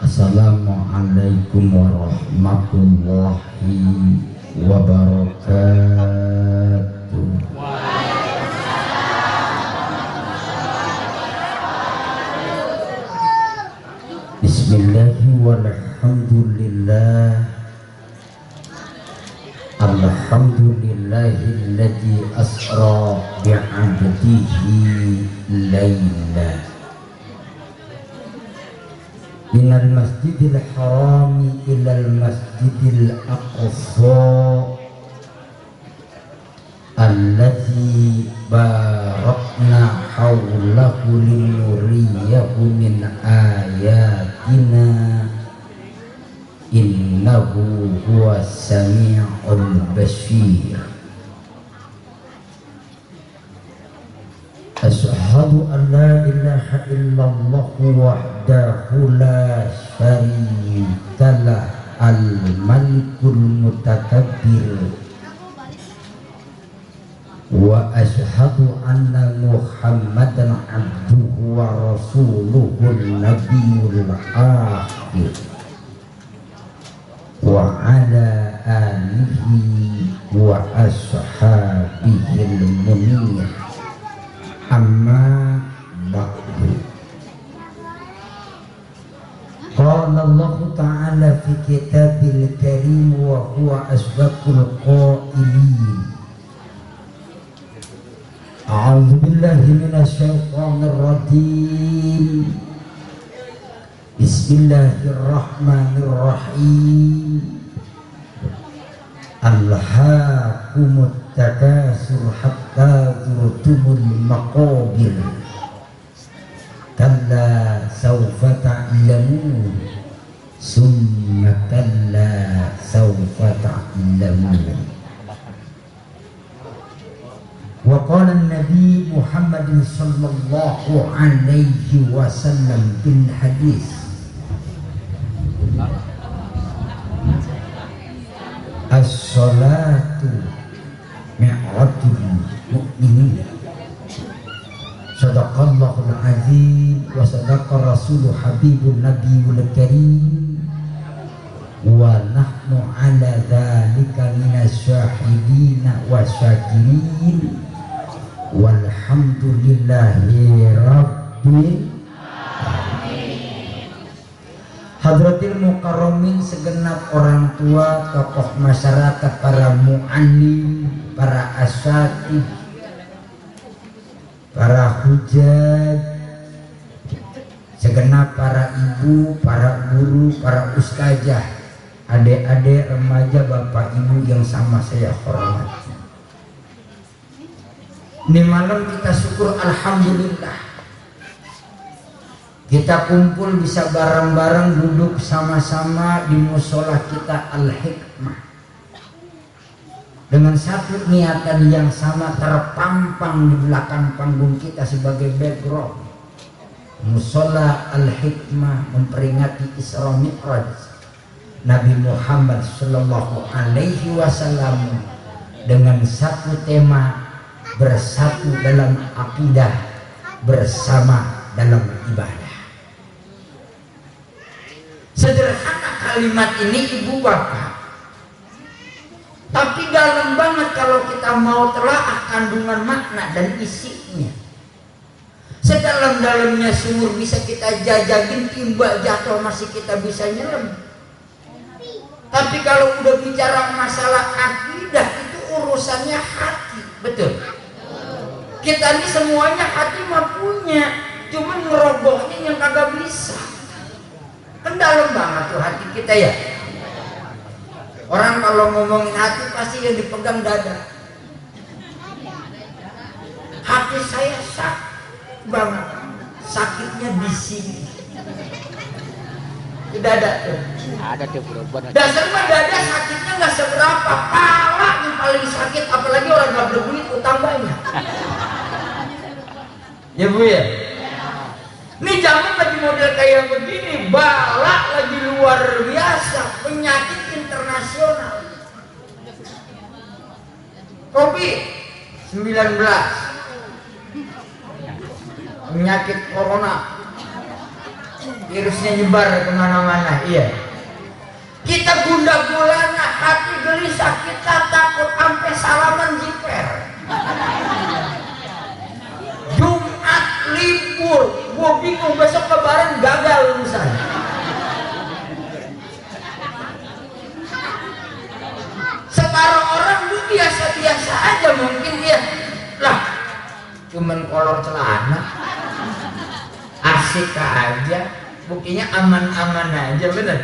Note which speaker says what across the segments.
Speaker 1: Assalamualaikum warahmatullahi wabarakatuh. Bismillahirrahmanirrahim. Walhamdulillah. Alhamdulillahilladzi asra bi'abdihi layla minal masjidil harami ilal masjidil aqsa alladzi barakna hawlahu linuriyahu min ayatina innahu huwas sami'ul basir. Asyhadu an la ilaha illallah wahdahu la syarikalah al-malikul mutakabbir wa asyhadu anna muhammadan abduhu wa rasuluhun nabiyul akhir wa ala alihi wa ashabihil munir. Amma ba'du. Qala Allah Ta'ala fi kitabil karim wa huwa asdaqul qailin. A'udzu billahi minasy syaithanir rajim. Bismillahirrahmanirrahim. Alhaakumut takasur hatta zurtumul maqabir kalla sawfa ta'lamun summa kalla sawfa ta'lamun. Wa qala an-nabi Muhammadin sallallahu alaihi wasallam bil hadis as-salatu mi'ratul mu'minin. Sadaqallahul azim wa sadaqa rasuluh habibun nabiyul karim wa nahnu ala dhalika minas syahidina wa syakirin walhamdulillahi rabbil Hadratil mukarramin, segenap orang tua, tokoh masyarakat, para mu'allim, para asatid, para hujat, segenap para ibu, para guru, para ustazah, adik-adik, remaja, bapak ibu yang sama saya hormati. Ini malam kita syukur alhamdulillah. Kita kumpul bisa bareng-bareng duduk sama-sama di musola kita Al-Hikmah dengan satu niatan yang sama terpampang di belakang panggung kita sebagai background. Musola Al-Hikmah memperingati Isra Mi'raj Nabi Muhammad sallallahu alaihi wasallam dengan satu tema, bersatu dalam akidah, bersama dalam ibadah. Sederhana kalimat ini ibu bapak, tapi dalam banget kalau kita mau telaah kandungan makna dan isinya. Sedalam-dalamnya sumur bisa kita jajagin, timba jatuh masih kita bisa nyelam. Tapi kalau udah bicara masalah akidah, itu urusannya hati, betul? Kita ini semuanya hati mah punya, cuman ngerobohnya yang kagak bisa. Kan dalam banget tuh hati kita ya. Orang kalau ngomongin hati pasti yang dipegang dada. Hati saya sakit banget, sakitnya di sini. Di dada tuh. Ada tuh berubah. Dasar mah dada sakitnya nggak seberapa, pala yang paling sakit, apalagi orang nggak berduit utang banyak. Ya bu ya. Ini zaman lagi model kayak begini, balak lagi luar biasa, penyakit internasional. COVID-19, penyakit corona, virusnya nyebar kemana-mana. Iya, kita gundah gulana, hati gelisah, kita takut sampai salaman jiper. Jumat libur, gue bingung besok lebaran gagal urusan. Separuh orang lu biasa-biasa aja, mungkin dia lah cuman kolor celana asik aja, buktinya aman-aman aja, bener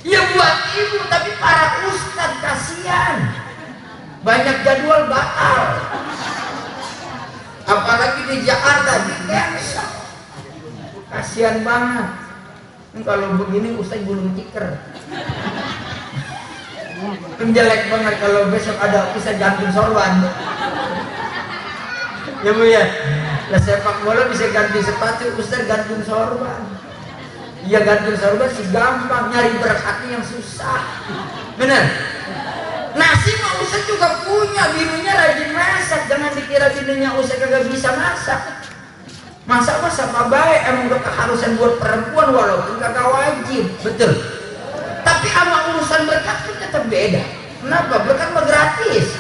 Speaker 1: ya buat ibu. Tapi para ustadz kasihan, banyak jadwal batal, apalagi di Jakarta di cancel, kasihan banget. Kalau begini ustadz gulung tikar. Jelek banget kalau besok ada ustadz gantung sorban. Ya bu ya, lah sepak bola bisa ganti sepatu, ustadz gantung sorban. Ya gantung sorban sih gampang, nyari berkatnya yang susah. Bener? Nasi mah ustadz juga punya, bininya rajin masak. Jangan dikira bininya ustadz kagak bisa masak. Masak mah sama baik, emang udah keharusan buat perempuan walaupun kagak wajib, betul. Tapi sama urusan berkat itu tetap beda. Kenapa? Berkat mah gratis.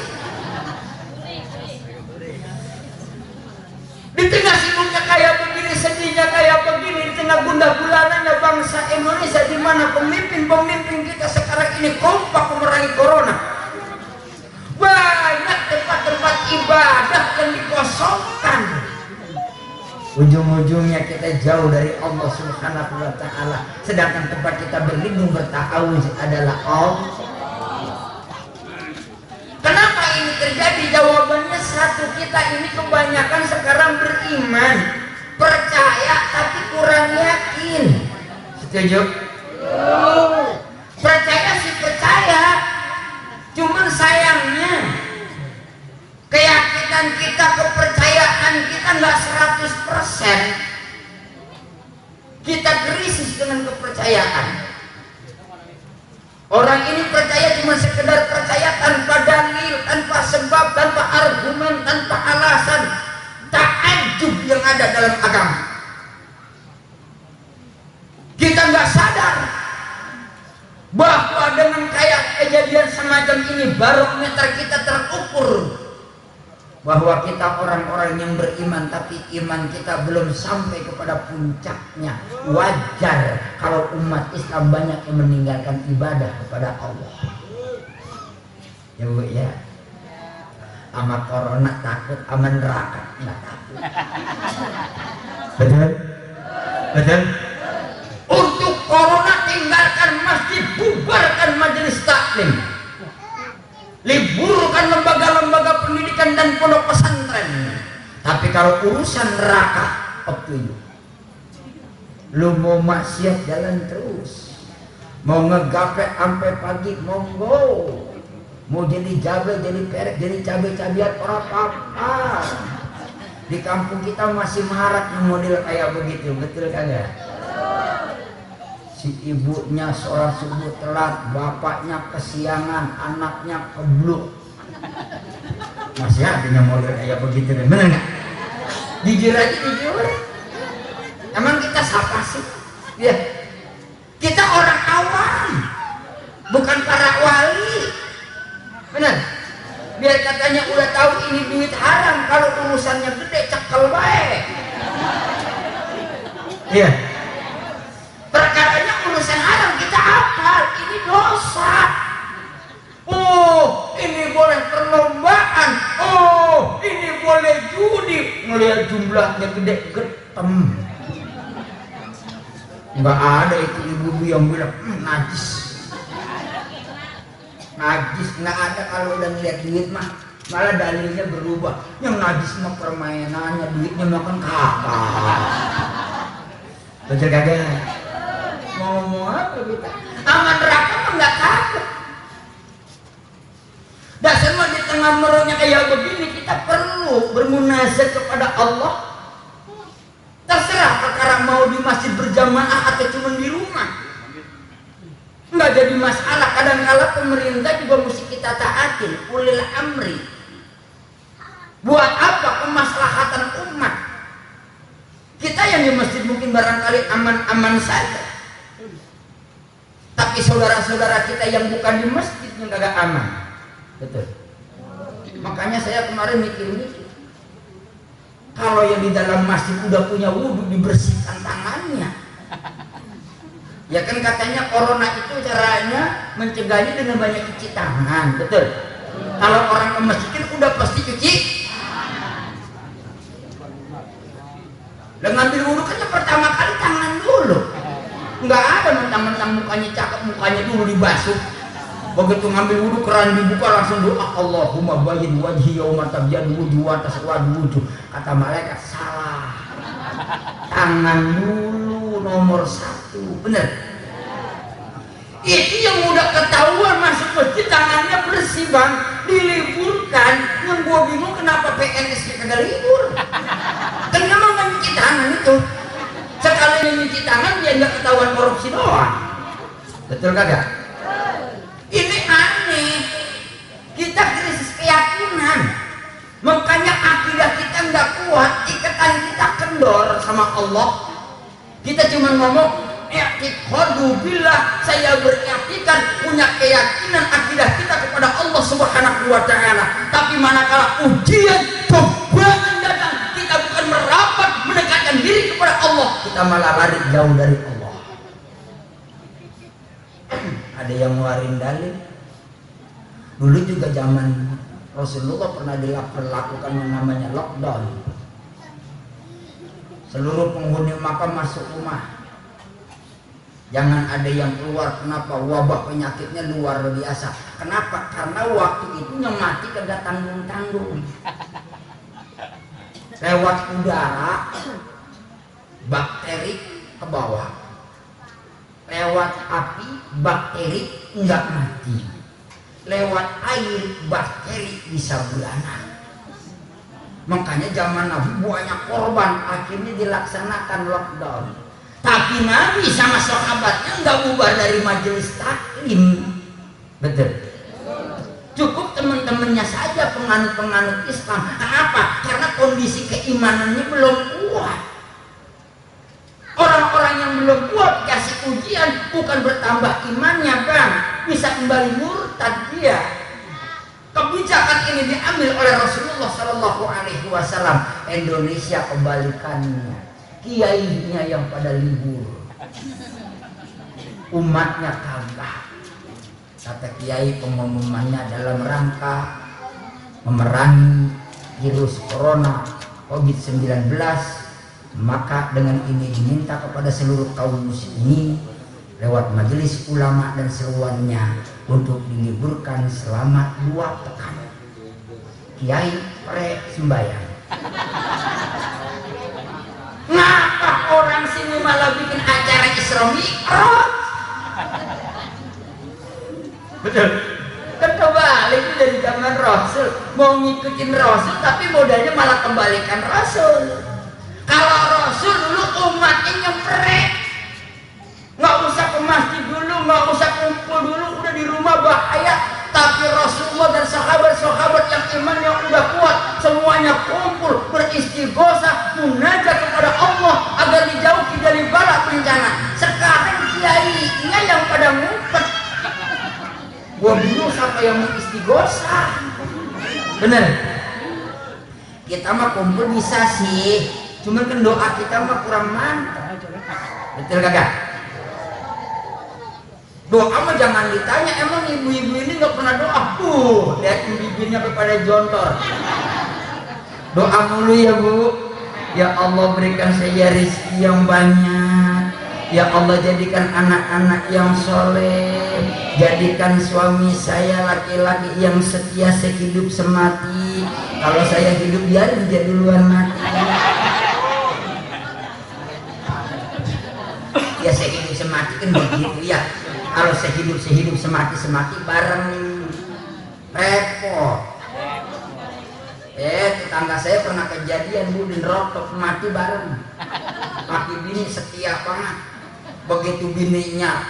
Speaker 1: Di tengah sibuknya kayak begini, sedihnya kayak begini, di tengah gundah gulananya bangsa Indonesia, di mana pemimpin-pemimpin kita sekarang ini kompak memerangi corona. Banyak tempat-tempat ibadah yang dikosongkan. Ujung-ujungnya kita jauh dari Allah Subhanahu wa ta'ala. Sedangkan tempat kita berlindung berta'awuz adalah Allah. Kenapa ini terjadi? Jawabannya satu, kita ini kebanyakan sekarang beriman, percaya tapi kurang yakin. Setuju? Percaya sih percaya, cuman sayangnya keyakinan kita, kepercayaan kita nggak 100%. Kita krisis dengan kepercayaan. Orang ini percaya cuma sekedar percaya tanpa dalil, tanpa sebab, tanpa argumen, tanpa alasan. Takjub yang ada dalam agama. Kita nggak sadar bahwa dengan kayak kejadian semacam ini barometer kita terukur bahwa kita orang-orang yang beriman tapi iman kita belum sampai kepada puncaknya. Wajar kalau umat Islam banyak yang meninggalkan ibadah kepada Allah. Ya bu ya, sama corona takut, sama neraka nggak takut. Betul? Betul? Untuk corona tinggalkan masjid, bubarkan majelis taklim, liburkan lembaga-lembaga pendidikan dan pondok pesantren. Tapi kalau urusan neraka, up to you. Lu mau maksiat jalan terus, mau ngegape sampai pagi, monggo. Mau jadi jabe, jadi perek, jadi cabe-cabean, orang apa-apa. Di kampung kita masih marak model kayak begitu, betul kagak? Si ibunya sholat subuh telat, bapaknya kesiangan, anaknya kebluk. Masih ada model kayak begitu, bener nggak? Jujur aja, jujur. Emang kita siapa sih? Ya, kita orang awam, bukan para wali. Bener? Biar katanya udah tahu ini duit haram, kalau urusannya gede cekel baik. Iya. Perkaranya urusan haram kita hafal, ini dosa. Oh, ini boleh perlombaan. Oh, ini boleh judi. Ngelihat jumlahnya gede getem. Nggak ada itu ibu-ibu yang bilang najis. Najis nggak ada. Kalau udah ngeliat duit mah malah dalilnya berubah. Yang najis mah permainannya, duitnya makan kakak. Betul kagak? Mau ngomong apa kita? Aman neraka mah nggak takut. Dasar mah di tengah merunya kayak begini kita perlu bermunajat kepada Allah. Terserah perkara mau di masjid berjamaah atau cuma di rumah, nggak jadi masalah. Kadang-kala pemerintah juga mesti kita taatin, ulil amri. Buat apa? Kemaslahatan umat. Kita yang di masjid mungkin barangkali aman-aman saja, tapi saudara-saudara kita yang bukan di masjid yang kagak aman. Betul. Makanya saya kemarin mikir-mikir, kalau yang di dalam masjid udah punya wudhu, dibersihkan tangannya. Ya kan katanya corona itu caranya mencegahnya dengan banyak cuci tangan. Betul. Kalau orang ke masjid kan udah pasti cuci. Dan ngambil wudhu kan pertama kali tangan dulu. Nggak ada mentang-mentang mukanya cakep, mukanya dulu dibasuh. Begitu ngambil wudhu keran dibuka langsung doa, Allahumma bayyin wajhi yauma tabyaddu wujuh wa taswaddu wujuh. Kata malaikat, salah. Tangan dulu nomor 1. Bener. Itu yang udah ketahuan masuk masjid tangannya bersih bang, diliburkan. Yang gua bingung kenapa PNS kagak libur. Kan memang mencuci tangan itu. Sekali mencuci tangan dia nggak ketahuan korupsi doang. Betul kagak? Ini aneh. Kita krisis keyakinan. Makanya akidah kita nggak kuat, ikatan kita kendor sama Allah. Kita cuma ngomong i'tiqadu billah, saya beriktikan, punya keyakinan akidah kita kepada Allah Subhanahu wa taala. Tapi manakala ujian, cobaan datang, kita bukan merapat mendekatkan diri kepada Allah, kita malah lari jauh dari Allah. Ada yang ngeluarin dalil. Dulu juga zaman Rasulullah pernah dilakukan yang namanya lockdown. Seluruh penghuni Makkah masuk rumah. Jangan ada yang keluar. Kenapa? Wabah penyakitnya luar biasa. Kenapa? Karena waktu itu yang mati kagak tanggung-tanggung. Lewat udara, bakteri ke bawah. Lewat api, bakteri enggak mati. Lewat air, bakteri bisa bulanan. Makanya zaman Nabi banyak korban, akhirnya dilaksanakan lockdown. Tapi Nabi sama sahabatnya enggak bubar dari majelis taklim. Betul. Cukup teman-temannya saja penganut-penganut Islam. Kenapa? Karena kondisi keimanannya belum kuat. Orang-orang yang belum kuat kasih ujian bukan bertambah imannya bang, bisa kembali murtad dia. Kebijakan ini diambil oleh Rasulullah Shallallahu Alaihi Wasallam. Indonesia kebalikannya, kiainya yang pada libur, umatnya kagak. Kata kiai pengumumannya dalam rangka memerangi virus corona COVID-19. Maka dengan ini diminta kepada seluruh kaum muslimin lewat majelis ulama dan seruannya untuk diliburkan selama 2 pekan. Kiai sembahyang. Ngapa orang sini malah bikin acara Isra Mi'raj? Betul. Kan kebalik dari zaman Rasul, mau ngikutin Rasul tapi modalnya malah kembalikan Rasul. Kalau Rasul dulu umatnya nyemprek, nggak usah ke masjid dulu, nggak usah kumpul dulu, udah di rumah bahaya. Tapi Rasulullah dan sahabat-sahabat yang imannya udah kuat, semuanya kumpul beristighosah, munajat kepada Allah agar dijauhi dari bala bencana. Sekarang kiainya yang pada ngumpet. Gua bingung siapa yang mengistighosah. Bener. Kita mah kumpul bisa sih, cuman kan doa kita mah kurang mantap. Betul kagak? Doa mah jangan ditanya, emang ibu-ibu ini nggak pernah doa? Lihat bibirnya kepada jontor. Doa mulu ya bu. Ya Allah berikan saya rezeki yang banyak. Ya Allah jadikan anak-anak yang soleh. Jadikan suami saya laki-laki yang setia sehidup semati. Kalau saya hidup biarin dia duluan mati. Ya sehidup semati kan begitu ya. Kalau sehidup semati bareng repot. Tetangga saya pernah kejadian bu, di rokok mati bareng. Laki bini setia banget. Begitu bininya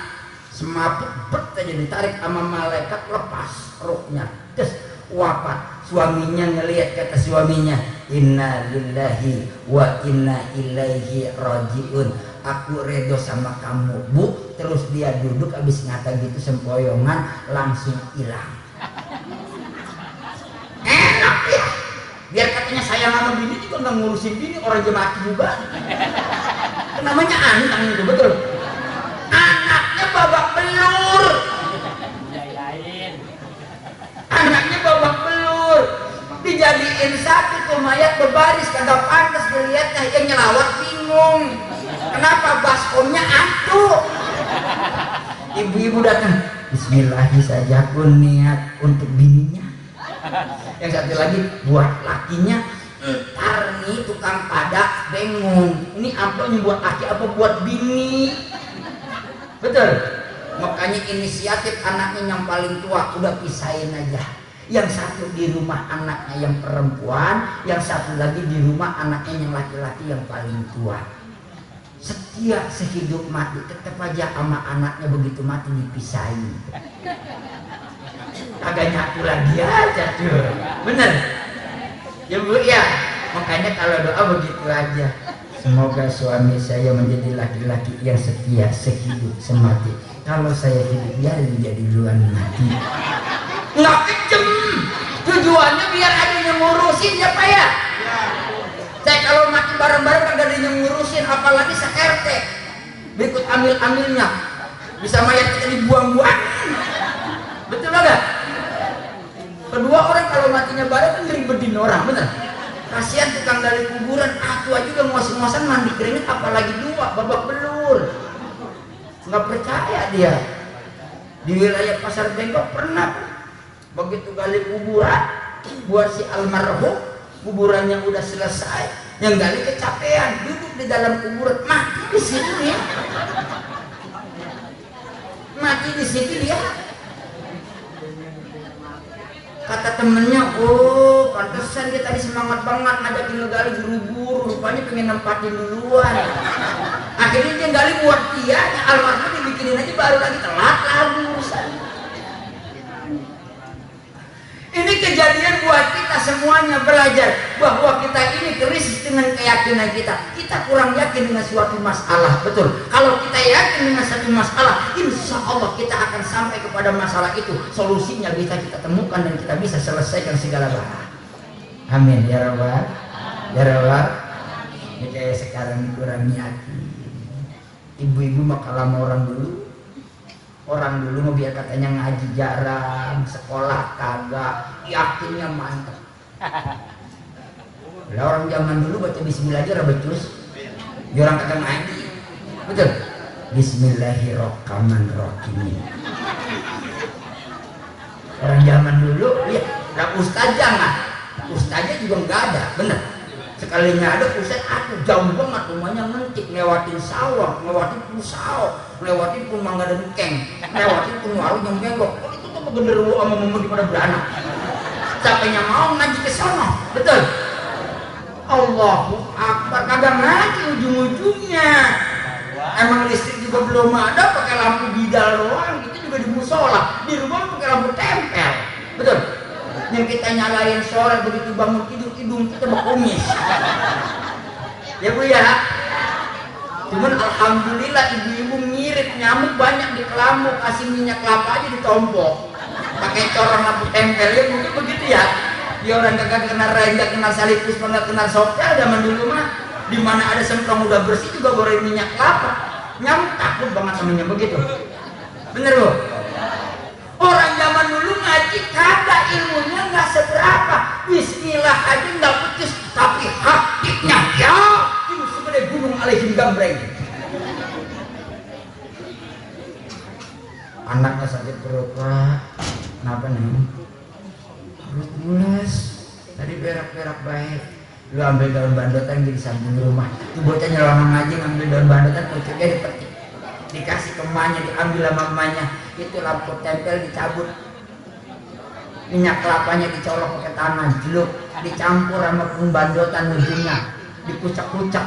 Speaker 1: semaput aja ditarik sama malaikat, lepas rohnya, terus wafat. Suaminya ngelihat, kata suaminya, inna lillahi wa inna ilaihi rajiun. Aku redo sama kamu Bu. Terus dia duduk habis ngata gitu sempoyongan langsung hilang. Enak ya. Biar katanya sayang sama bini juga nggak ngurusin bini, orang mati juga. Namanya antang itu betul. Anaknya babak belur. Anaknya babak belur. Dijadiin satu tuh mayat berbaris kagak pantas dilihatnya, yang nyelawat bingung. Kenapa baskomnya antuk? Ibu-ibu datang, bismillahi saja aku niat untuk bininya. Yang satu lagi buat lakinya. Ntar nih tukang padak bingung, ini amplopnya buat laki apa buat bini. Betul. Makanya inisiatif anaknya yang paling tua udah pisahin aja. Yang satu di rumah anaknya yang perempuan, yang satu lagi di rumah anaknya yang laki-laki yang paling tua. Setia sehidup mati tetap aja sama anaknya, begitu mati dipisahin. Kagak nyatu lagi aja tuh. Bener ya Bu ya. Makanya kalau doa begitu aja, semoga suami saya menjadi laki-laki yang setia sehidup semati. Kalau saya hidup biar jadi duluan mati. Nggak kejem. Tujuannya biar ada yang ngurusin ya Pak ya. Saya kalau mati bareng-bareng kagak ada yang ngurusin, apalagi se-RT berikut ambil-ambilnya, bisa mayat kita dibuang-buang. Betul nggak? Kedua orang kalau matinya bareng kan ngeribetin orang, bener. Kasihan tukang gali kuburan, tua juga ngos-ngosan mandi keringet, apalagi dua babak belur. Nggak percaya dia. Di wilayah Pasar Bengkok pernah begitu gali kuburan buat si almarhum, kuburannya udah selesai, yang gali kecapean, duduk di dalam kuburan, mati di situ dia. Mati di situ dia. Kata temennya, oh pantesan dia tadi semangat banget ngajakin ngegali buru-buru, rupanya pengen nempatin duluan. Akhirnya dia gali buat dia, almarhum dibikinin aja baru lagi telat lagi urusan. Ini kejadian buat kita semuanya belajar bahwa kita ini krisis dengan keyakinan kita. Kita kurang yakin dengan suatu masalah, betul. Kalau kita yakin dengan satu masalah, insya Allah kita akan sampai kepada masalah itu. Solusinya bisa kita temukan dan kita bisa selesaikan segala hal. Amin ya Rabbal. Ya Rabbal. Ini kayak sekarang kurang yakin. Ibu-ibu mah kalau orang dulu. Orang dulu mau biar katanya ngaji jarang, sekolah kagak, yakinnya mantap. Lah orang zaman dulu baca bismillah aja becus. Dia orang kagak ngaji. Betul. Bismillahirrahmanirrahim. Orang zaman dulu ya, lah ustazah nggak? Ustazah juga nggak ada, bener. Sekalinya ada ustaz, aku jauh banget rumahnya mentik, lewatin sawah, lewatin pusau, lewatin pun mangga dan keng, lewatin pun warung yang bengkok. Oh, itu tuh genderuwo sama momen di pada beranak. Capeknya mau ngaji ke sana, betul. Allahu Akbar, kagak ngaji ujung-ujungnya. Emang listrik juga belum ada, pakai lampu bidal doang, itu juga di musola, di rumah pakai lampu tempel, betul. Yang kita nyalain sore begitu bangun tidur hidung kita berkumis. Ya Bu ya. Cuman alhamdulillah ibu-ibu ngirit, nyamuk banyak di kelambu, kasih minyak kelapa aja ditompok. Pakai corong lampu tempel ya mungkin begitu ya. Dia orang kagak kenal rain, gak kenal salipus, gak kenal sopel zaman dulu mah. Di mana ada semprong udah bersih juga goreng minyak kelapa. Nyamuk takut banget sama minyak begitu. Bener Bu? Orang zaman dulu ngaji kagak, ilmunya nggak seberapa, bismillah aja nggak putus, tapi hatinya ya itu segede gunung alaihim gambreng. Anaknya sakit perut, Pak. Kenapa nih? Perut mules, tadi berak-berak baik. Lu ambil daun bandotan di samping rumah, tuh bocah nyelonong ngaji ngambil daun bandotan, pucuknya dipetik, dikasih ke emaknya, diambil sama emaknya, itu lampu tempel dicabut, minyak kelapanya dicolok pakai tangan, jeluk, dicampur sama bandotan ujungnya, dikucak-kucak,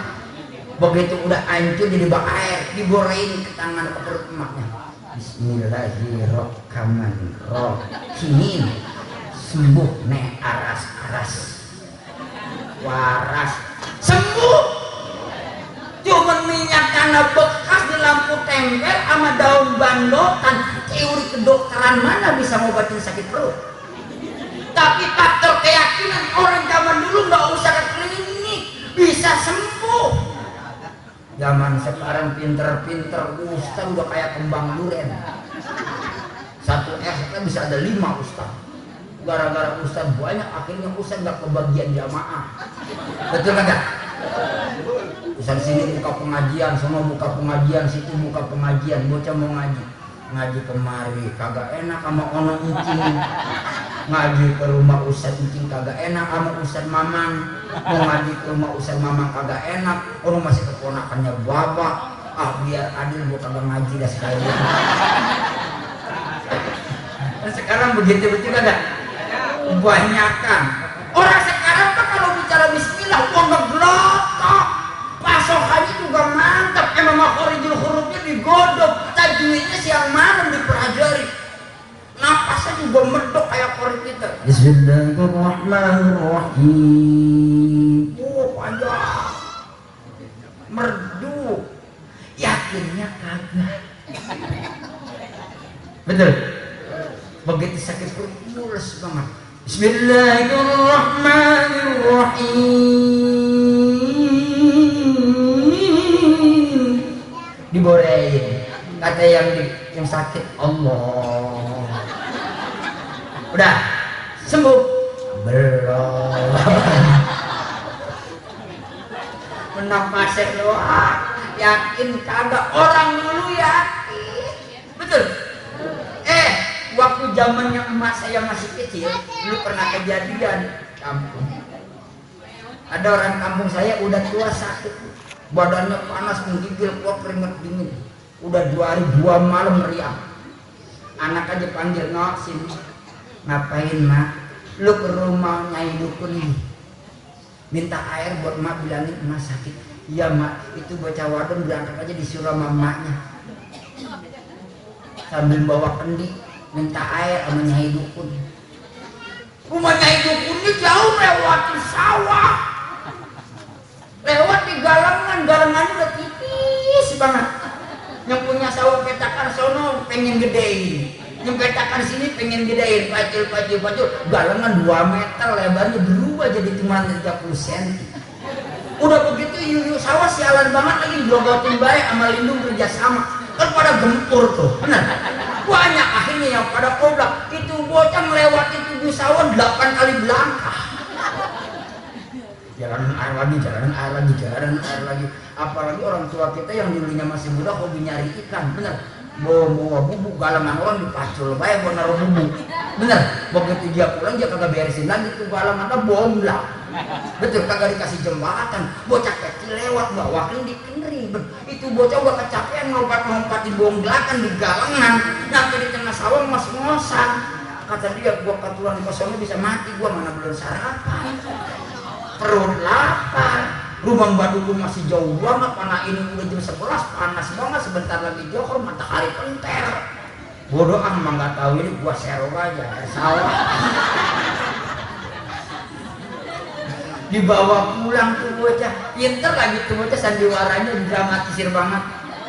Speaker 1: begitu udah hancur jadi bak air, diborehin ke tangan ke perut emaknya. Bismillahirrahmanirrahim, sembuh nih aras-aras. waras sembuh. Cuma minyak tanah bekas di lampu tempel sama daun bandotan. Teori kedokteran mana bisa ngobatin sakit perut? Tapi faktor keyakinan orang zaman dulu nggak usah ke klinik bisa sembuh. Zaman sekarang pinter-pinter ustaz udah kayak kembang duren. Satu RT bisa ada 5 ustaz. Gara-gara ustaz banyak akhirnya ustaz nggak kebagian jamaah. Betul kagak? Ustaz sini buka pengajian, semua buka pengajian, situ buka pengajian, bocah mau ngaji kemari kagak enak sama ono encing. Ngaji ke rumah ustaz encing kagak enak sama ustaz mamang. Mau ngaji ke rumah ustaz mamang kagak enak, orang masih keponakannya babak. Biar adil gua kagak ngaji dah sekalian. Dan sekarang begitu betul kagak? Kebanyakan orang sekarang pak kalau bicara bismillah gua ngegelotok. Pasokannya juga mantap, emang makhorijul hurufnya digodok, tajwidnya siang malam dipelajari. Napasnya juga medok kayak korek kita. Bismillahirrahmanirrahim. Panjang merdu, yakinnya kagak. Betul. Begitu sakit perut mulus banget. Bismillahirrahmanirrahim. Diborehin. Kata yang sakit Allah. Udah sembuh belum? Menapasnya doang. Yakin kagak? Orang dulu yakin. Betul. Waktu zamannya emak saya masih kecil, dulu pernah kejadian kampung. Ada orang kampung saya udah tua sakit, badannya panas, menggigil, kuat keringet dingin. Udah 2 hari 2 malam meriang. Anak aja panggil, "Nok, sini." "Ngapain, Mak?" "Lu ke rumah Nyai Dukun nih. Minta air buat Mak, bilangin emak sakit." "Iya, Mak, itu bocah wadon berangkat aja disuruh sama emaknya." Sambil bawa kendi minta air sama Nyai Dukun. Rumah Nyai Dukun ini jauh lewatin sawah, lewat di galangannya udah tipis banget. Yang punya sawah petakan sono pengen gedein, yang petakan sini pengen gedein, pacul, galangan 2 meter lebarnya berubah jadi cuma 30 cm. Udah begitu yuyu sawah sialan banget lagi dilogotin baik sama lindung kerjasama, kan pada gempur tuh, bener. Banyak akhirnya yang pada koblak, itu bocah melewati 7 sawah 8 kali belangkah. Jalanan air lagi. Apalagi orang tua kita yang dulunya masih muda hobi nyari ikan, bener. Bawa bubuk galangan orang dipacul baik buat naruh bubuk, bener. Begitu dia pulang dia kagak beresin lagi tuh galangannya bomblang. Betul, kagak dikasih jembatan. Bocah kecil lewat bawa kendi kenri. Itu bocah udah kecapean ngompat di bongglakan di galangan, nyampe di tengah sawah ngos-ngosan. Kata dia, gua ketulan di kosannya bisa mati, gua mana belum sarapan. Perut lapar. Rumah Badugu masih jauh banget, mana ini udah jam 11, panas banget, sebentar lagi johor, matahari penter. Bodoh mah nggak tahu ini gua serok aja air sawah. Dibawa pulang tuh bocah, pinter lagi tuh bocah, sandiwaranya dramatisir banget.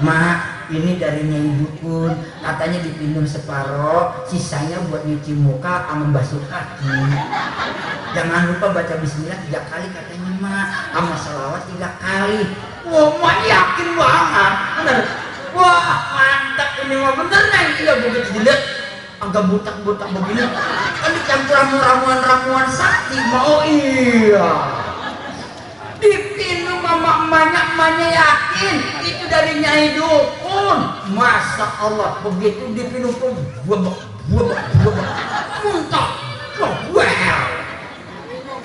Speaker 1: "Mak, ini dari Nyai Dukun, katanya dipinum separoh, sisanya buat nyuci muka sama basuh kaki. Jangan lupa baca bismillah 3 kali katanya, Mak, sama selawat 3 kali." Wah, Mak yakin banget, bener. Wah, mantap ini mah bener nih. Iya, begitu dilihat agak butak-butak begini, kan dicampur ramuan sakti. Mau iya dipinum sama emaknya yakin itu dari Nyai Dukun. Masya Allah, begitu dipinum tuh muntah,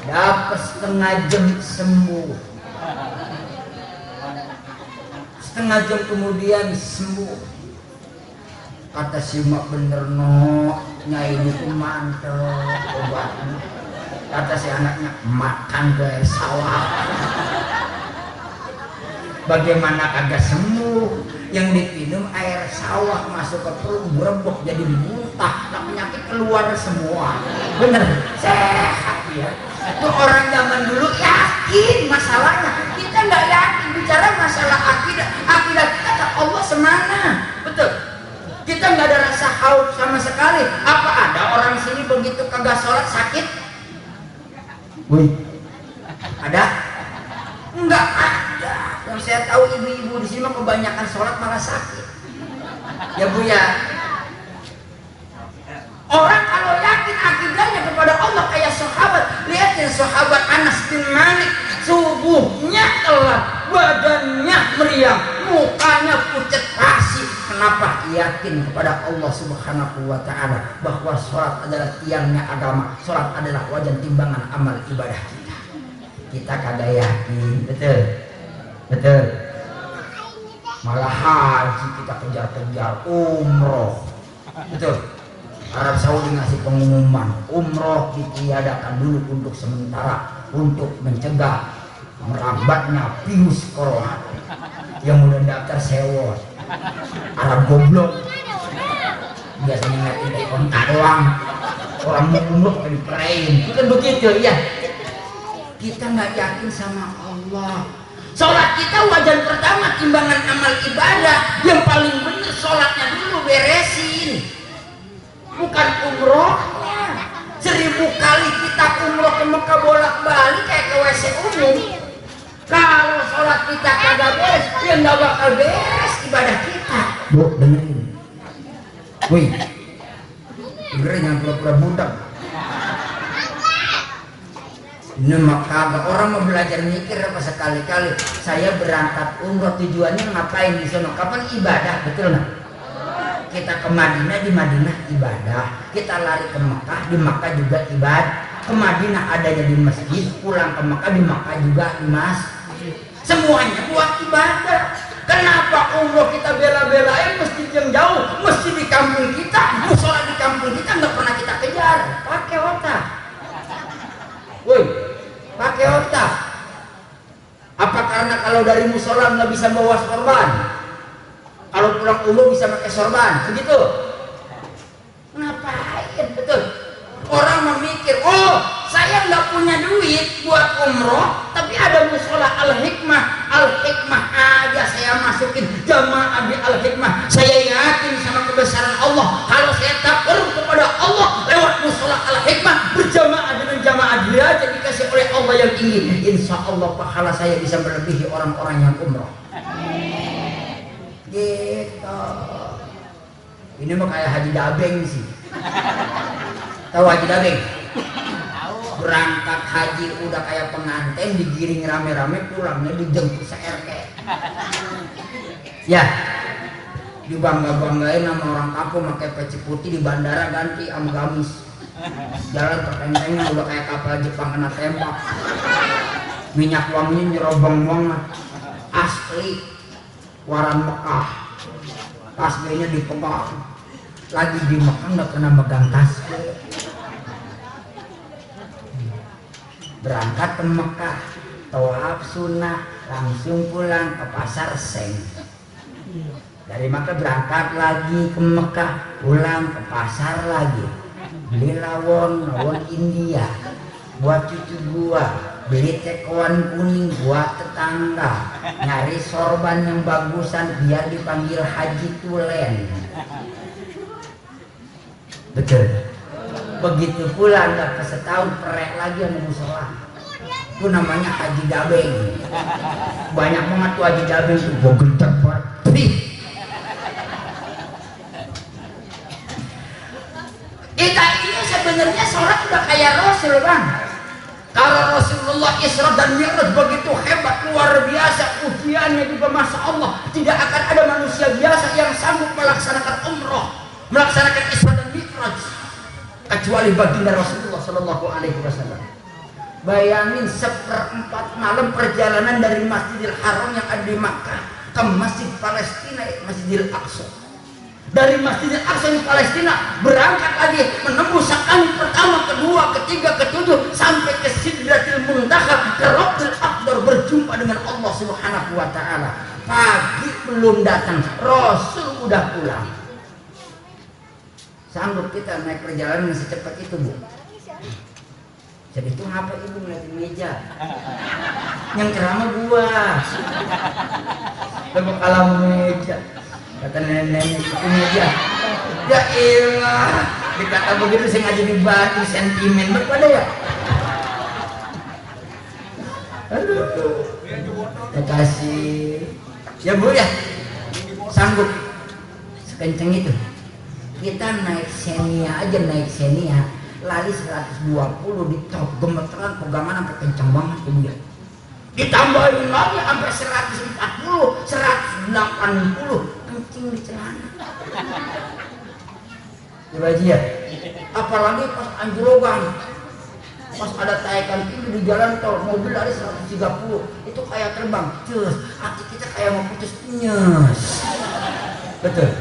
Speaker 1: dapat setengah jam sembuh. Setengah jam kemudian sembuh. Kata si mak, "Bener no, Nyai Dukun mantep obatnya." Kata si anaknya, "Makan ke sawah." Bagaimana kagak sembuh? Yang dipinum air sawah masuk ke perut, berebok jadi muntah, nah penyakit keluar semua. Bener, sehat ya. Itu orang zaman dulu ya. yakin masalahnya. Kita nggak yakin bicara masalah akidah. Akidah kita ke Allah semana, betul. Kita nggak ada rasa haus sama sekali. Apa ada orang sini begitu kagak sholat sakit? Wih, ada? Enggak ada. Yang saya tahu ibu-ibu di sini mah kebanyakan sholat malah sakit. Ya Bu ya. Orang kalau yakin akidahnya kepada Allah kayak sahabat, lihatin sahabat Anas bin Malik, subuhnya telat, badannya meriang, mukanya pucat pasi. Kenapa? Yakin kepada Allah Subhanahu wa Ta'ala bahwa sholat adalah tiangnya agama, sholat adalah wajan timbangan amal ibadah kita. Kita kagak yakin, betul, betul. Malah haji kita kejar-kejar, umroh, betul. Arab Saudi ngasih pengumuman umroh ditiadakan dulu untuk sementara untuk mencegah merambatnya virus corona. Yang udah daftar sewot Arab goblok biasanya ngerti dari kontak doang, orang mau umroh kayak diperain, bukan begitu ya. Kita nggak yakin sama Allah. Sholat kita wajan pertama timbangan amal ibadah, yang paling bener sholatnya dulu beresin, bukan umrohnya. 1000 kali kita umroh ke Mekah bolak-balik kayak ke WC umum. Kalau sholat kita kagak beres, ya nggak bakal beres ibadah kita. Bu, dengerin. Wih, dengerin yang pura-pura budak. Ini mah kagak, orang mau belajar mikir apa sekali-kali. Saya berangkat umroh tujuannya ngapain di sana? Kapan ibadah, betul nggak? Kita ke Madinah, di Madinah ibadah. Kita lari ke Mekah, di Mekah juga ibadah. Ke Madinah adanya di masjid, pulang ke Mekah di Mekah juga di masjid. Semuanya buat ibadah. Kenapa umroh kita bela-belain masjid yang jauh, masjid di kampung kita, musola di kampung kita nggak pernah kita kejar? Pakai otak. Woi, pakai otak. Apa karena kalau dari musola nggak bisa bawa sorban? Kalau pulang umroh bisa pakai sorban, begitu? Ngapain? Betul. Orang memikir, oh saya nggak punya duit buat umroh, tapi ada musola Al-Hikmah. Al-Hikmah aja saya masukin jamaah di Al-Hikmah. Saya yakin sama kebesaran Allah. Kalau saya takut kepada Allah lewat musola Al-Hikmah, berjamaah dengan jamaah dia jadi dikasih oleh Allah yang tinggi. Insya Allah pahala saya bisa melebihi orang-orang yang umroh. Gitu. Ini mah kayak Haji Dabeng sih. Tahu Haji Dabeng? Berangkat haji udah kayak pengantin, digiring rame-rame, pulangnya dijemput se-RT. Ya, dibangga-banggain sama orang kampung pakai peci putih, di bandara ganti sama gamis. Jalan tertentengnya udah kayak kapal Jepang kena tembak. Minyak wanginya nyerobong banget. Asli waran Mekah. Tasbihnya dipegang. Lagi di Mekah nggak pernah megang tasbih. Berangkat ke Mekah, tawaf sunnah, langsung pulang ke pasar Seng. Dari Mekah berangkat lagi ke Mekah, pulang ke pasar lagi. Beli lawon India buat cucu gua, beli tekoan kuning buat tetangga, nyari sorban yang bagusan biar dipanggil Haji Tulen. Betul. Begitu pula nggak setahun perek lagi sama musola. Itu namanya Haji Dabeng. Banyak banget tuh Haji Dabeng tuh, gue gendek banget. Kita ini sebenarnya sholat udah kayak Rasul, Bang. Kalau Rasulullah Isra dan Mi'raj begitu hebat, luar biasa, ujiannya juga Masya Allah. Tidak akan ada manusia biasa yang sanggup melaksanakan umroh, melaksanakan Isra dan Mi'raj, kecuali baginda Rasulullah Shallallahu Alaihi Wasallam. Bayangin 1/4 malam perjalanan dari Masjidil Haram yang ada di Makkah ke Masjid Palestina, Masjidil Aqsa. Dari Masjidil Aqsa di Palestina berangkat lagi menembus angin pertama, kedua, ketiga, ketujuh sampai ke Sidratil Muntaha, ke Rabbul Akbar, berjumpa dengan Allah Subhanahu Wa Taala. Pagi belum datang, Rasul udah pulang. Sanggup kita naik perjalanan secepat itu, Bu? Jadi itu apa ibu ngeliatin meja? Yang ceramah gua. Coba kalau meja, kata nenek itu meja. Ya elah, dikata begitu saya ngaji di batu sentimen berpada ya. Aduh, kasih. Ya bu ya, sanggup sekenceng itu. Kita naik Xenia aja, naik Xenia lari 120 di top gemeteran pegangan sampai kencang banget tuh dia. Ditambahin lagi sampai 140, 180 kencing di celana. Coba aja ya. Apalagi pas anjlogan, pas ada taikan tinggi di jalan tol, mobil lari 130, itu kayak terbang. Cus, hati kita kayak mau putus nyes. Betul,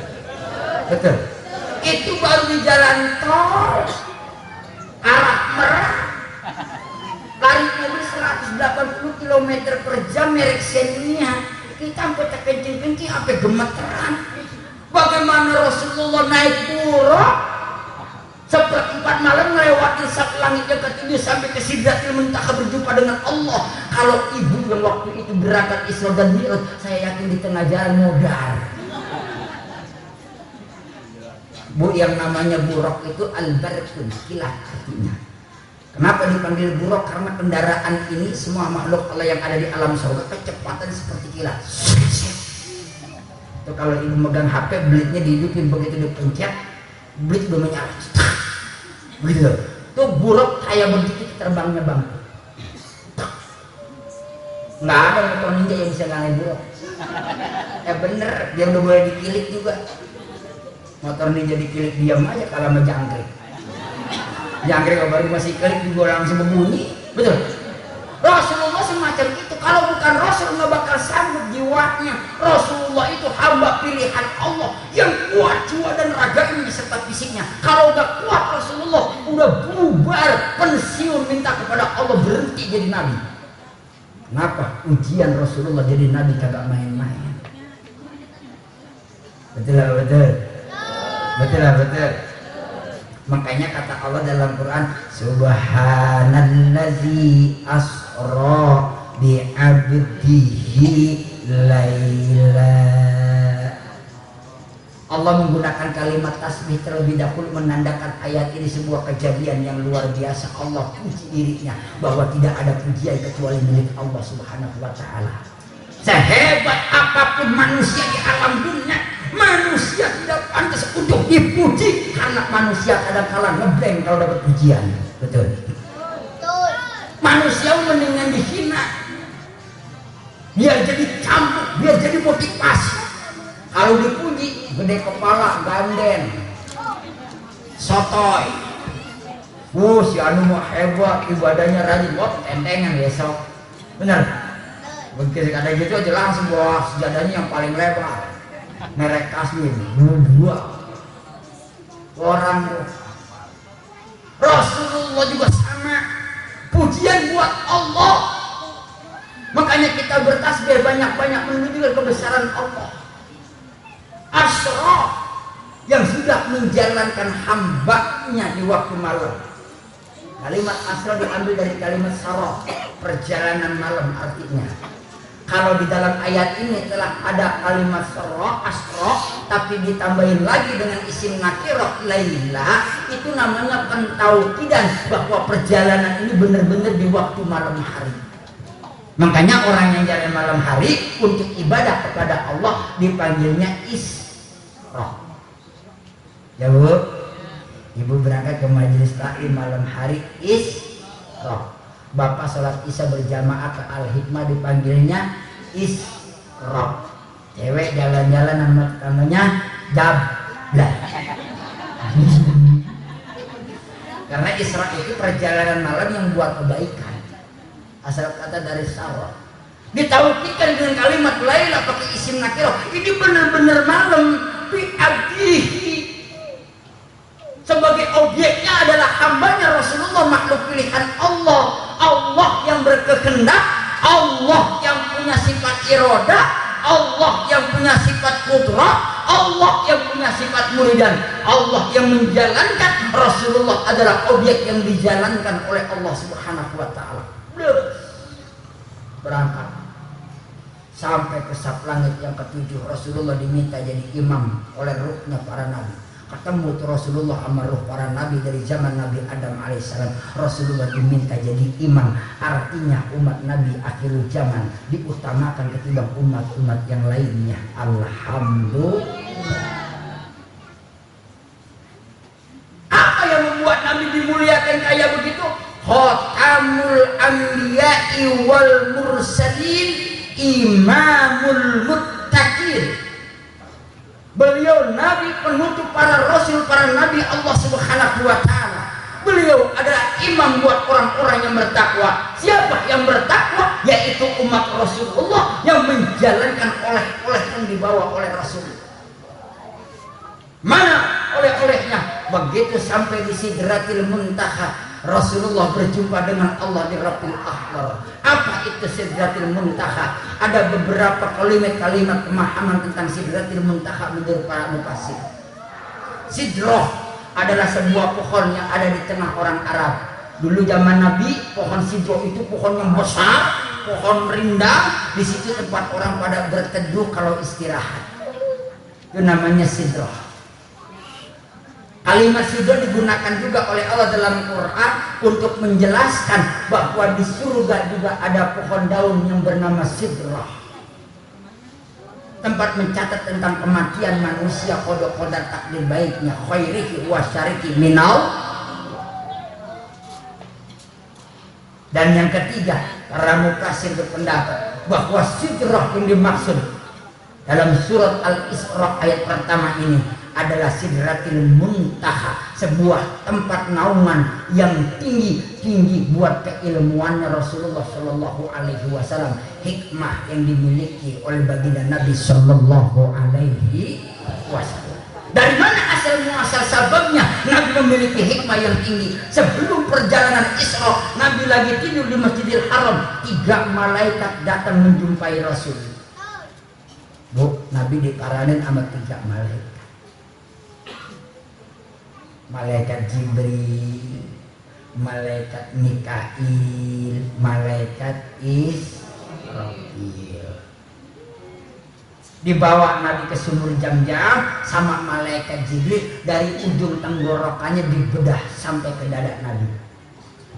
Speaker 1: betul. Itu baru di jalan tol arah Merak, lari mobil 180 km per jam merek Xenia, kita sampai terkencing-kencing sampai gemeteran. Bagaimana Rasulullah naik buruk seperempat malam melewati sak langit yang ketujuh sampai ke Sidratil Muntaha berjumpa dengan Allah. Kalau ibu yang waktu itu berangkat Isra dan Mi'raj, saya yakin di tengah jalan modal. Bu, yang namanya buruk itu al-barqun, kilat artinya. Kenapa dipanggil buruk? Karena kendaraan ini semua makhluk Allah yang ada di alam surga kecepatan seperti kilat. Itu kalau ibu megang HP, blitnya dihidupin, begitu dipencet, blit udah menyala. Begitu. Tuh buruk kayak begitu terbangnya bang. Nggak ada motor ninja yang bisa ngalahin buruk. Bener, dia udah boleh dikilik juga. Motor ninja dikilik diam aja kalau sama jangkrik. Jangkrik baru masih klik juga langsung berbunyi. Betul. Rasulullah semacam itu. Kalau bukan Rasul nggak bakal sanggup jiwanya. Rasulullah itu hamba pilihan Allah yang kuat jiwa dan raganya serta fisiknya. Kalau udah kuat Rasulullah udah bubar pensiun, minta kepada Allah berhenti jadi nabi. Kenapa? Ujian Rasulullah jadi nabi kagak main-main. Betul lah, betul. Betul. Makanya kata Allah dalam Quran, Subhanallazi asra bi 'abdihi laila. Allah menggunakan kalimat tasbih terlebih dahulu menandakan ayat ini sebuah kejadian yang luar biasa. Allah puji dirinya bahwa tidak ada pujian kecuali milik Allah Subhanahu wa taala. Sehebat apapun manusia di alam dunia, manusia tidak pantas untuk dipuji karena manusia kadang-kala ngeblank kalau dapat pujian. Betul. Manusia mendingan dihina, biar jadi cambuk, biar jadi motivasi. Kalau dipuji, gede kepala, ganden, sotoy. Si anu mah hebat, ibadahnya rajin, wah tentengan besok. Benar. Begitu ada gitu aja langsung bawa sejadahnya yang paling lebar. Merek asli dua orang. Rasulullah juga sama, pujian buat Allah. Makanya kita bertasbih banyak-banyak menunjukkan kebesaran Allah. Asra yang sudah menjalankan hambanya di waktu malam. Kalimat asra diambil dari kalimat sarah, perjalanan malam artinya. Kalau di dalam ayat ini telah ada kalimat asra, tapi ditambahin lagi dengan isim nakirah laila, itu namanya pentaukidan bahwa perjalanan ini benar-benar di waktu malam hari. Makanya orang yang jalan malam hari untuk ibadah kepada Allah dipanggilnya isra. Ya bu, ibu berangkat ke majelis taklim malam hari isra. Bapak sholat isya berjamaah ke Al-Hikmah dipanggilnya isra. Cewek jalan-jalan namanya jablah. Karena isra itu perjalanan malam yang buat kebaikan. Asal kata dari sarah. Ditauhidkan dengan kalimat laila pakai isim nakirah. Ini benar-benar malam bi'abdihi. Sebagai objeknya adalah hambanya Rasulullah, makhluk pilihan Allah. Allah yang berkehendak, Allah yang punya sifat irodah, Allah yang punya sifat kudrah, Allah yang punya sifat muridan. Allah yang menjalankan, Rasulullah adalah objek yang dijalankan oleh Allah Subhanahu wa taala. Berangkat sampai ke sab langit yang ketujuh, Rasulullah diminta jadi imam oleh ruhnya para nabi. Ketemu tuh Rasulullah sama ruh para nabi dari zaman Nabi Adam alaihissalam. Rasulullah diminta jadi imam, artinya umat Nabi akhir zaman diutamakan ketimbang umat-umat yang lainnya. Alhamdulillah. Apa yang membuat Nabi dimuliakan kayak begitu? Khatamul anbiya'i wal mursalin, imamul muttaqin. Beliau Nabi penutup para rasul, para nabi Allah Subhanahu wa taala. Beliau adalah imam buat orang-orang yang bertakwa. Siapa yang bertakwa? Yaitu umat Rasulullah yang menjalankan oleh-oleh yang dibawa oleh Rasul. Mana oleh-olehnya? Begitu sampai di Sidratil Muntaha, Rasulullah berjumpa dengan Allah di Rabbul Ahbar. Apa itu Sidratil Muntaha? Ada beberapa kalimat-kalimat pemahaman tentang Sidratil Muntaha menurut para mufassir. Sidrah adalah sebuah pohon yang ada di tengah orang Arab. Dulu zaman Nabi, pohon sidrah itu pohon yang besar, pohon rindang. Di situ tempat orang pada berteduh kalau istirahat. Itu namanya sidrah. Kalimat sidrah digunakan juga oleh Allah dalam Quran untuk menjelaskan bahwa di surga juga ada pohon daun yang bernama sidrah. Tempat mencatat tentang kematian manusia, qada takdir baiknya, khairihi wa syariki minal. Dan yang ketiga, para mufassir berpendapat bahwa sidrah yang dimaksud dalam surat Al-Isra ayat pertama ini adalah Sidratil Muntaha, sebuah tempat naungan yang tinggi buat keilmuannya Rasulullah Shallallahu Alaihi Wasallam, hikmah yang dimiliki oleh baginda Nabi Shallallahu Alaihi Wasallam. Dari mana asal muasal sababnya Nabi memiliki hikmah yang tinggi? Sebelum perjalanan Isra, Nabi lagi tidur di Masjidil Haram, 3 malaikat datang menjumpai Rasul. Bu, Nabi diparanin sama 3 malaikat. Malaikat Jibril, malaikat Mikail, malaikat Israfil. Dibawa Nabi ke sumur Jam-Jam sama malaikat Jibril, dari ujung tenggorokannya dibedah sampai ke dada Nabi.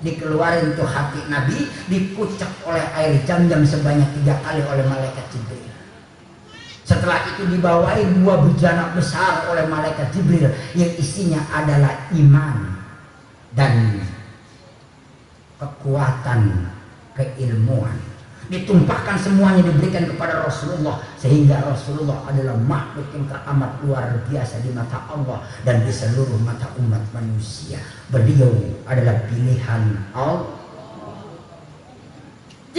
Speaker 1: Dikeluarin tuh hati Nabi, dikucek oleh air Jam-Jam sebanyak 3 kali oleh malaikat Jibril. Setelah itu dibawain 2 bejana besar oleh malaikat Jibril yang isinya adalah iman dan kekuatan keilmuan. Ditumpahkan semuanya, diberikan kepada Rasulullah, sehingga Rasulullah adalah makhluk yang teramat luar biasa di mata Allah dan di seluruh mata umat manusia. Beliau adalah pilihan Allah.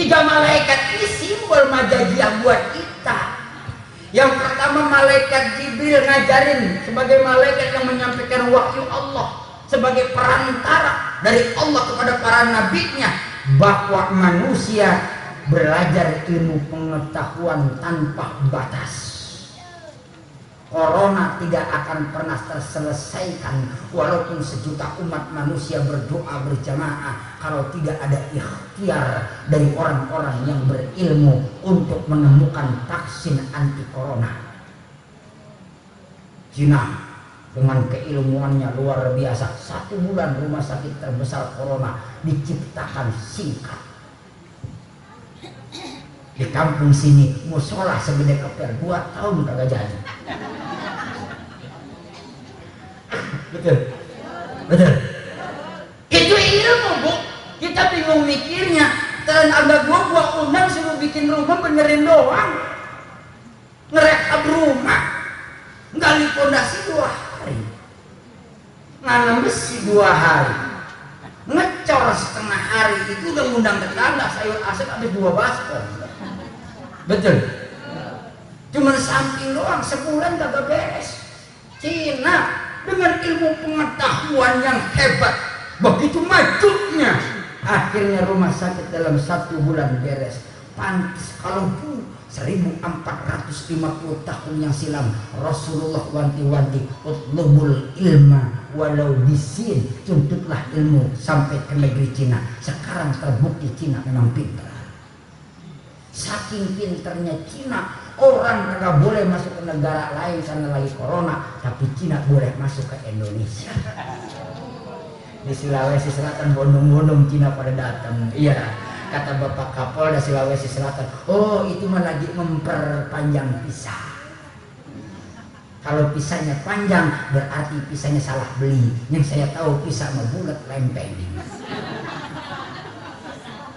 Speaker 1: 3 malaikat ini simbol majaziah buat kita. Yang pertama, malaikat Jibril ngajarin sebagai malaikat yang menyampaikan wahyu Allah, sebagai perantara dari Allah kepada para nabinya, bahwa manusia belajar ilmu pengetahuan tanpa batas. Corona tidak akan pernah terselesaikan walaupun 1 juta umat manusia berdoa berjamaah, kalau tidak ada ikhtiar dari orang-orang yang berilmu untuk menemukan vaksin anti corona. Cina dengan keilmuannya luar biasa, 1 bulan rumah sakit terbesar corona diciptakan singkat. Di kampung sini musola segede keper 2 tahun kagak jadi. Betul, betul. Itu ilmu, Bu. Kita bingung mikirnya. Dan ada gua undang suruh bikin rumah, benerin doang, ngerehab rumah, gali pondasi 2 hari, nanam besi 2 hari, ngecor 1/2 hari. Itu udah ngundang tetangga, sayur asap habis 2 baskom. Betul. Cuman samping doang, sebulan kagak beres. Cina dengan ilmu pengetahuan yang hebat, begitu majunya, akhirnya rumah sakit dalam 1 bulan beres. pantas kalau 1450 tahun yang silam Rasulullah wanti-wanti utlubul ilma walau bisin, tuntutlah ilmu sampai ke negeri Cina. Sekarang terbukti Cina memang pintar. Saking pinternya Cina, orang kagak boleh masuk ke negara lain karena lagi corona, tapi Cina boleh masuk ke Indonesia. Di Sulawesi Selatan bondong-bondong Cina pada datang. Iya, kata Bapak Kapolda Sulawesi Selatan, oh itu mah lagi memperpanjang pisah. Kalau pisahnya panjang berarti pisahnya salah beli. Yang saya tahu pisah mah bulat lempeng.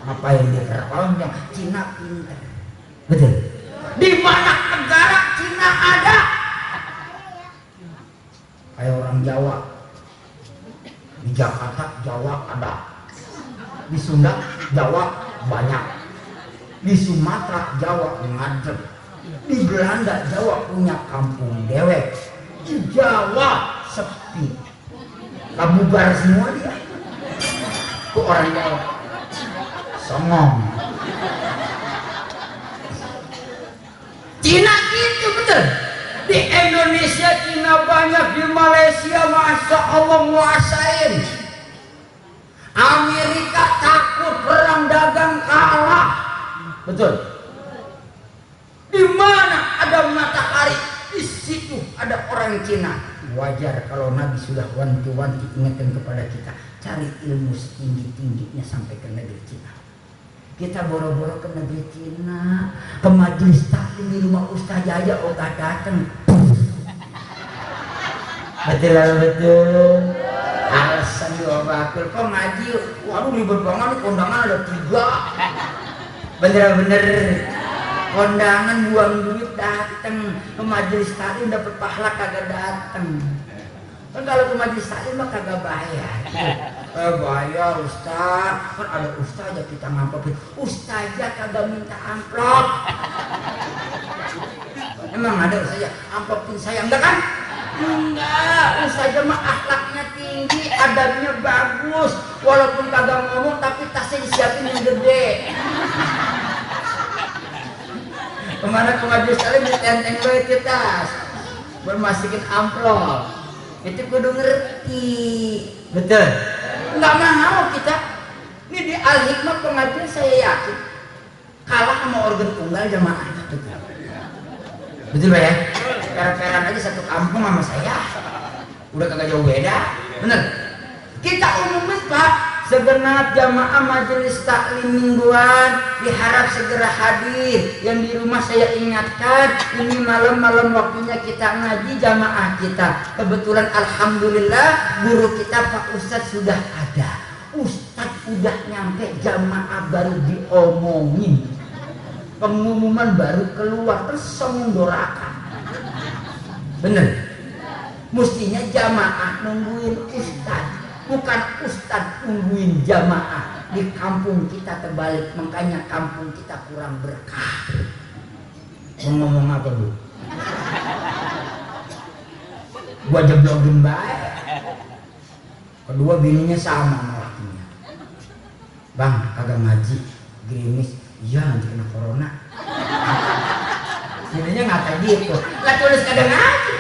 Speaker 1: Apa yang diperpanjang? Cina pintar. Betul. Di mana negara Cina ada? Kayak orang Jawa. Di Jakarta Jawa ada. Di Sunda Jawa banyak. Di Sumatera Jawa ngadeg. Di Belanda Jawa punya kampung dewek. Di Jawa sepi. Kabubar semua dia. Kok orang Jawa songong. Cina gitu betul. Di Indonesia Cina banyak, di Malaysia Masya Allah nguasain. Amerika takut perang dagang kalah. Betul. Di mana ada matahari, di situ ada orang Cina. Wajar kalau Nabi sudah wanti-wanti ingatkan kepada kita, cari ilmu setinggi-tingginya sampai ke negeri Cina. Kita boro-boro ke negeri Cina, ke majelis taklim di rumah Ustaz aja obat dateng. Betul. Alasan bakul kok ngaji, waduh ribet banget, kondangan ada 3. Bener-bener kondangan buang duit dateng, ke majelis taklim dapat pahala kagak dateng. Kan kalau ke majelis taklim mah kagak bayar. Bayar Ustaz, kan ada Ustaz aja kita ngamplopin. Ustaz aja kagak minta amplop. Emang ada Ustaz aja amplopin saya enggak kan? Enggak, Ustaz aja mah akhlaknya tinggi, adabnya bagus. Walaupun kagak ngomong tapi tasnya disiapin yang gede. Kemana ke majelis taklim ditenteng banget ke tas, bermasukin amplop. Itu kudu ngerti. Betul. Nggak mau kita. Ini di Al-Hikmah pengajian saya yakin kalah sama organ tunggal jamaah. Betul Pak ya? Per-peran aja satu kampung sama saya. Udah kagak jauh beda. Bener. Kita umumin Pak, segenap jamaah majelis taklim mingguan diharap segera hadir. Yang di rumah saya ingatkan, ini malam-malam waktunya kita ngaji jamaah kita. Kebetulan alhamdulillah guru kita Pak Ustadz sudah ada. Ustadz udah nyampe, jamaah baru diomongin, pengumuman baru keluar, terus sombong dorakan. Bener. Mestinya jamaah nungguin Ustadz, bukan Ustadz nungguin jamaah. Di kampung kita terbalik, makanya kampung kita kurang berkah. Mau ngomong apa Bu? Gua jeblogin baik. Kedua bininya sama sama lakinya. Bang, kagak ngaji, gerimis. Iya nanti kena corona. Bininya ngatain gitu. Lah tulis kagak ngaji.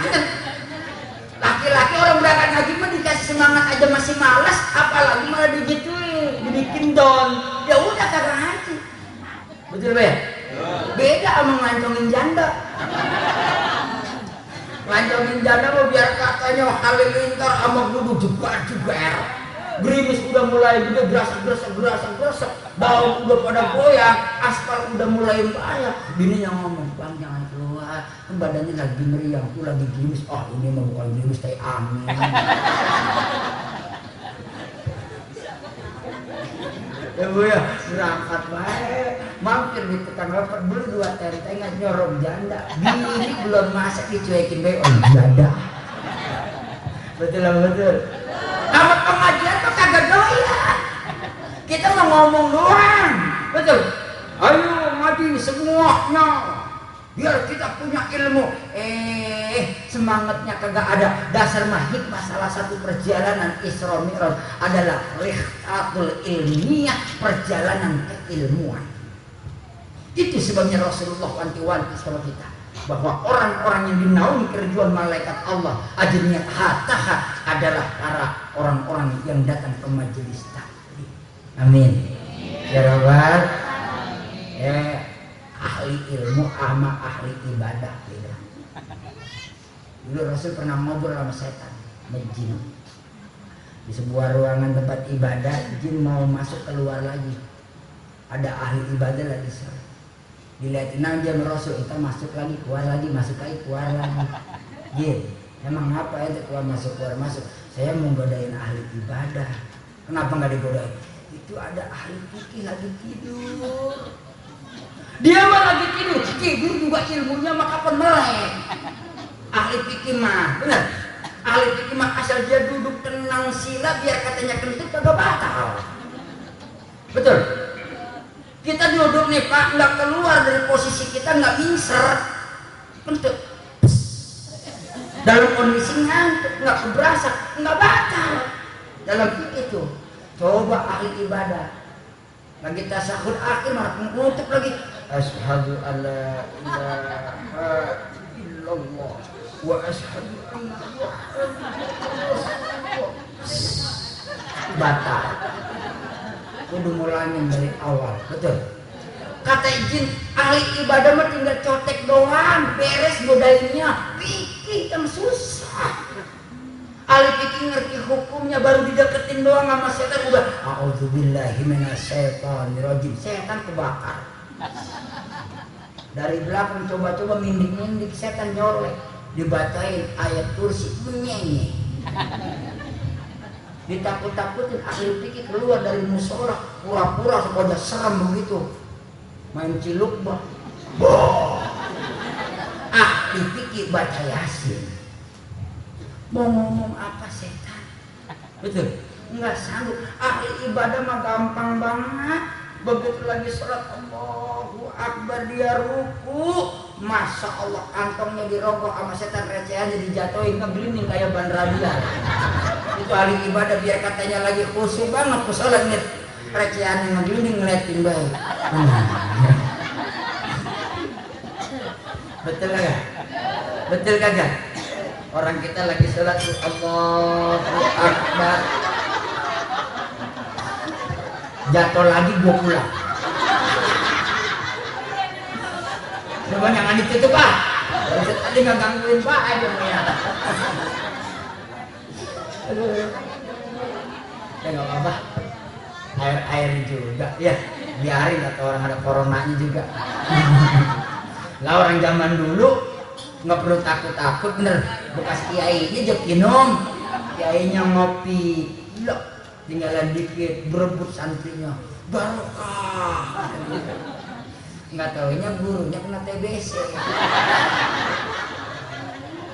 Speaker 1: Laki-laki orang berangkat ngaji mah dikasih semangat aja masih malas, apalagi malah digituin, dibikin down. Ya udah kagak ngaji. Betul Pak ya? Beda sama ngancongin janda. Ngancongin janda mau biar katanya halilintar sama kudu jebar-jebar. Gerimis udah mulai juga gerasak, daun udah pada goyang, aspal udah mulai banyak. Bininya ngomong, Bang jangan keluar, kan badannya lagi meriang, tuh lagi gerimis. Oh ini mah bukan gerimis, teh angin. Ya Bu ya, berangkat baik, mampir di tukang lepet beli 2 tentengan nyorong janda. Bini belum masak dicuekin baik, oh janda. Betul lah betul. Kalau pengajian tuh kagak doyan. Kita mau ngomong doang. Betul. Ayo ngaji semuanya. Biar kita punya ilmu. Semangatnya kagak ada. Dasar mah hikmah salah satu perjalanan Isra Mi'raj adalah rihlatul ilmiah, perjalanan keilmuan. Itu sebabnya Rasulullah wanti-wanti sama kita bahwa orang-orang yang dinaungi kerjuan malaikat Allah ajrnya hataha adalah para orang-orang yang datang ke majelis taklim. Amin. Ya Rabbal. Ahli ilmu sama ahli ibadah beda. Dulu Rasul pernah ngobrol sama setan, sama jin. Di sebuah ruangan tempat ibadah, jin mau masuk keluar lagi. Ada ahli ibadah lagi sholat. Dilihatin aja sama Rasul, kita masuk lagi, keluar lagi, masuk lagi, keluar lagi. Jin, emang apa itu keluar masuk? Saya mau godain ahli ibadah. Kenapa nggak digodain? Itu ada ahli fikih lagi tidur. Dia mah lagi tidur juga ilmunya mah kapan melek. Ahli fikih mah, benar. Ahli fikih mah asal dia duduk tenang sila biar katanya kentut kagak batal. Betul. Kita duduk nih Pak, nggak keluar dari posisi kita, nggak mincer, kentut. Dalam kondisi ngantuk, nggak keberasa, nggak batal. Dalam fikih itu, coba ahli ibadah. Lagi tasahud akhir malah mengutuk lagi. Asyhadu alla ilaha illallah wa asyhadu anna Muhammadar Rasulullah. Batal. Kudu mulainya dari awal, betul. Kata izin ahli ibadah mah tinggal cotek doang, beres godainnya. Fikih yang susah. Ahli fikih ngerti hukumnya baru dideketin doang sama setan udah a'udzubillahi minasyaitonirrajim. Setan kebakar. Dari belakang coba-coba mindik-mindik setan nyolek, dibacain ayat kursi menyenyi. Ditakut-takutin ahli fikih keluar dari musola pura-pura sekolah serem begitu. Main ciluk bah. Ahli fikih baca Yasin. Mau ngomong apa setan? Betul? Enggak sanggup. Ahli ibadah mah gampang banget. Begitu lagi sholat Allahu Akbar dia ruku, Masya Allah kantongnya dirogok sama setan, recehannya dijatuhin ngeglinding kayak ban radial. Itu ahli ibadah biar katanya lagi khusyuk banget ke sholat nih, recehannya ngeglinding ngeliatin baik. Betul kagak? Betul kagak? Orang kita lagi sholat Allahu Akbar, jatuh lagi gua pulang. Coba jangan ditutup Pak. Tadi nggak gangguin Pak aja ya. Ya nggak apa-apa. Air juga ya. Biarin atau orang ada coronanya juga. Lah orang zaman dulu nggak perlu takut-takut bener. Bekas kiainya jok minum, kiainya ngopi, loh tinggalan dikit berebut santrinya, barokah. Nggak taunya gurunya kena TBC.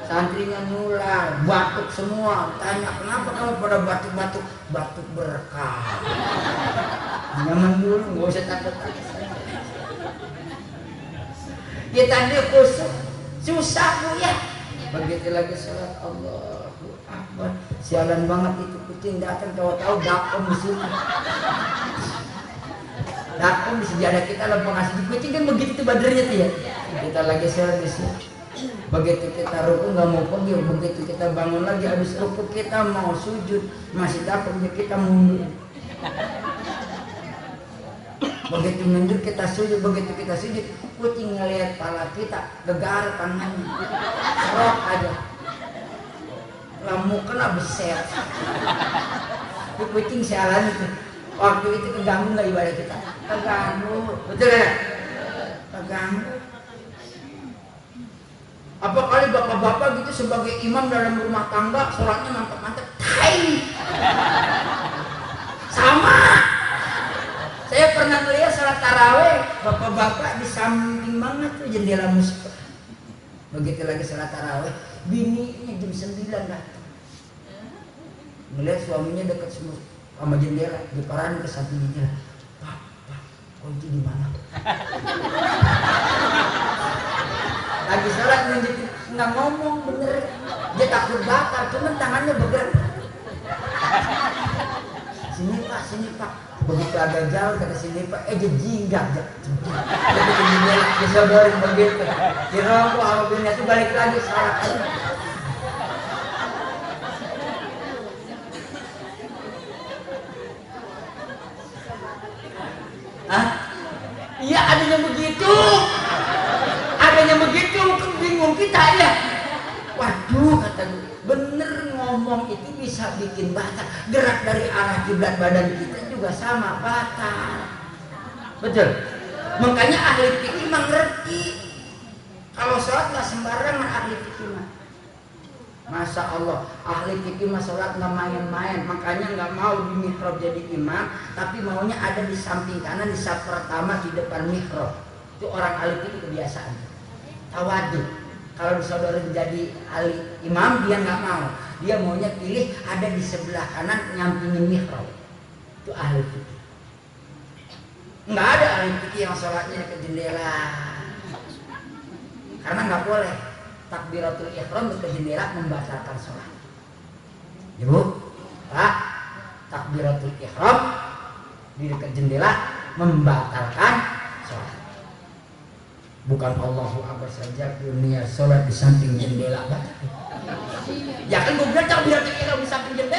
Speaker 1: Santrinya nular, batuk semua. Tanya kenapa kamu pada batuk-batuk? Batuk berkah. Zaman dulu nggak usah takut-takut. Kita ini khusus susah Bu ya. Begitu lagi sholat Allahu Akbar, sialan banget itu kucing datang tahu-tahu dakom di sini. Dakom di sejadah kita lempeng ngasih kucing kan begitu badernya tuh ya. Kita lagi sholat di sini. Begitu kita ruku nggak mau pergi, begitu kita bangun lagi habis ruku kita mau sujud masih dakomnya kita mundur. Begitu mundur kita sujud, begitu kita sujud kucing ngelihat pala kita gegar tangannya, serok aja. Lamu kena beset. Itu kucing sialan itu. Waktu itu keganggu nggak ibadah kita? Keganggu, betul ya? Keganggu. Apa kali bapak-bapak gitu sebagai imam dalam rumah tangga sholatnya mantap-mantap? Tai. Sama. Saya pernah melihat sholat taraweh, bapak-bapak di samping banget tuh jendela musola. Begitu lagi sholat taraweh, bininya jam 9 datang. Melihat suaminya dekat sama jendela, diparahin ke samping jendela. Pak, kunci di mana? Lagi sholat nggak ngomong bener, dia takut batal, cuman tangannya bergerak. Sini pak, begitu agak jauh kata sini Pak, jinggat jadi jendela disodorin begitu dirokok sama bininya itu balik lagi salah. Iya adanya begitu bingung kita ya. Waduh kata gue, bener ngomong itu bisa bikin batal. Gerak dari arah kiblat badan kita juga sama batal. Betul. Makanya ahli fikih mengerti kalau sholat nggak sembarangan ahli fikih mah. Masya Allah, ahli fikih mah sholat nggak main-main. Makanya nggak mau di mihrab jadi imam, tapi maunya ada di samping kanan di saf pertama di depan mihrab. Itu orang ahli fikih kebiasaan. Tawadu. Kalau disodorin jadi ahli imam dia nggak mau. Dia maunya pilih ada di sebelah kanan nyampingin mihrab. Itu ahli fikih. Nggak ada ahli fikih yang sholatnya ke jendela. Karena nggak boleh. Takbiratul ihram ke jendela membatalkan sholat. Ibu, Pak, takbiratul ihram di dekat jendela membatalkan sholat. Bukan Allahu Akbar saja dunia sholat di samping jendela. Ya kan gue bilang takbiratul ihram di samping jendela.